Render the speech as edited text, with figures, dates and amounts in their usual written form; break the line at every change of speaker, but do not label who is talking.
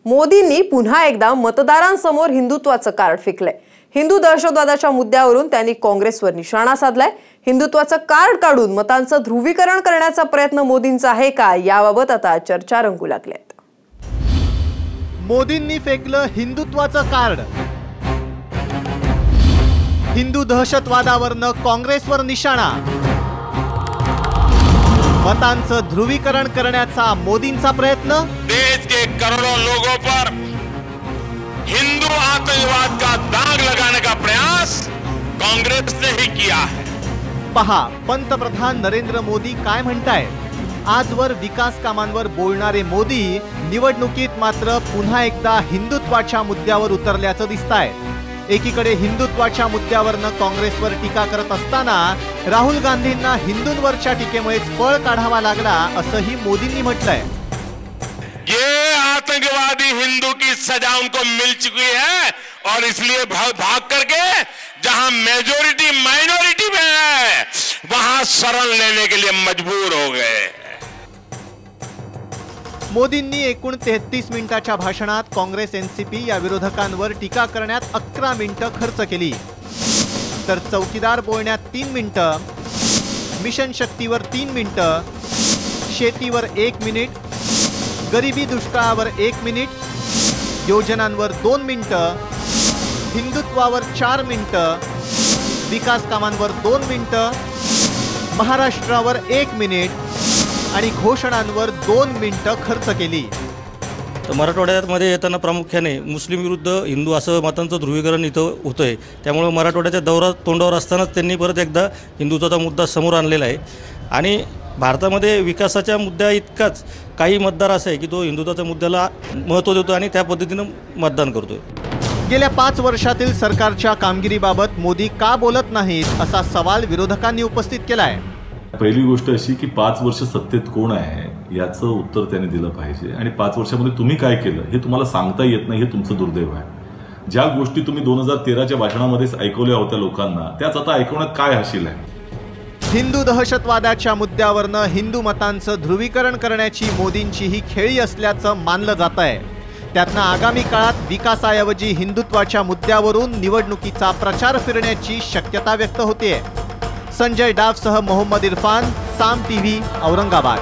मोदींनी पुन्हा एकदा मतदारांसमोर हिंदुत्वाचं कार्ड फेकलंय। हिंदू दहशतवादाच्या मुद्द्यावरून त्यांनी काँग्रेसवर निशाणा साधलाय। हिंदुत्वाचं कार्ड काढून मतांचं ध्रुवीकरण करण्याचा प्रयत्न मोदींचा आहे का, याबाबत आता चर्चा रंगू लागल्यात।
मोदींनी फेकलं हिंदुत्वाचं कार्ड। हिंदू दहशतवादावरनं काँग्रेसवर निशाणा। मतांचं ध्रुवीकरण करण्याचा मोदींचा प्रयत्न।
देश के करोड़ों लोगों पर हिंदू आतंकवाद का दाग लगाने का प्रयास कांग्रेस ने ही किया है।
पहा पंतप्रधान नरेंद्र मोदी काय म्हणतायत। आजवर विकास कामांवर बोलणारे मोदी निवडणुकीत मात्र पुन्हा एकदा हिंदुत्वाच्या मुद्द्यावर उतरल्याचं दिसतंय। एकीकडे हिंदुत्वाच्या मुद्द्यावरनं काँग्रेसवर टीका करत असताना राहुल गांधींना हिंदूंवरच्या टीकेमुळेच पळ काढावा लागला असंही मोदींनी म्हटलंय।
ये आतंकवादी हिंदू की सजा उनको मिल चुकी है और इसलिए भाग करके जहां मेजॉरिटी माइनॉरिटी में है वहां शरण लेने के लिए मजबूर हो गए।
मोदींनी एकूण 33 मिनिटाच्या भाषणात काँग्रेस एनसीपी या विरोधकांवर टीका करण्यात 11 मिनिटं खर्च केली, तर चौकीदार बोलण्यात 3 मिनिटं, मिशन शक्तीवर 3 मिनिटं, शेतीवर 1 मिनिट, गरिबी दुष्काळावर 1 मिनिट, योजनांवर 2 मिनिटं, हिंदुत्वावर 4 मिनिटं, विकास कामांवर 2 मिनिटं, महाराष्ट्रावर 1 मिनिट आणि घोषणांवर 2 मिनिटं खर्च केली।
तर मराठवाड्यामध्ये येताना प्रामुख्याने मुस्लिम विरुद्ध हिंदू असं मतांचं ध्रुवीकरण इथं होतंय। त्यामुळे मराठवाड्याच्या तोंडावर असतानाच त्यांनी परत एकदा हिंदुत्वाचा मुद्दा समोर आणलेला आहे। आणि भारतामध्ये विकासाच्या मुद्द्या इतकाच काही मतदार असे आहे की तो हिंदुत्वाच्या मुद्द्याला महत्त्व देतो आणि त्या पद्धतीनं मतदान करतोय।
गेल्या 5 वर्षातील सरकारच्या कामगिरीबाबत मोदी का बोलत नाहीत असा सवाल विरोधकांनी उपस्थित केलाय।
पहिली गोष्ट अशी की 5 वर्ष सत्तेत कोण आहे याचं उत्तर त्यांनी दिलं पाहिजे आणि 5 वर्षामध्ये तुम्ही काय केलं हे तुम्हाला सांगता येत नाही, हे तुमचं दुर्दैव आहे। ज्या गोष्टी तुम्ही 2013च्या भाषणामध्येच ऐकवल्या होत्या लोकांना, त्याच आता ऐकवण्यात काय हाशील आहे।
हिंदू दहशतवादाच्या मुद्द्यावरनं हिंदू मतांचं ध्रुवीकरण करण्याची मोदींची ही खेळी असल्याचं मानलं जात आहे। त्यातनं आगामी काळात विकासाऐवजी हिंदुत्वाच्या मुद्द्यावरून निवडणुकीचा प्रचार फिरण्याची शक्यता व्यक्त होते। संजय डावसह मोहम्मद इरफान, साम टीव्ही, औरंगाबाद।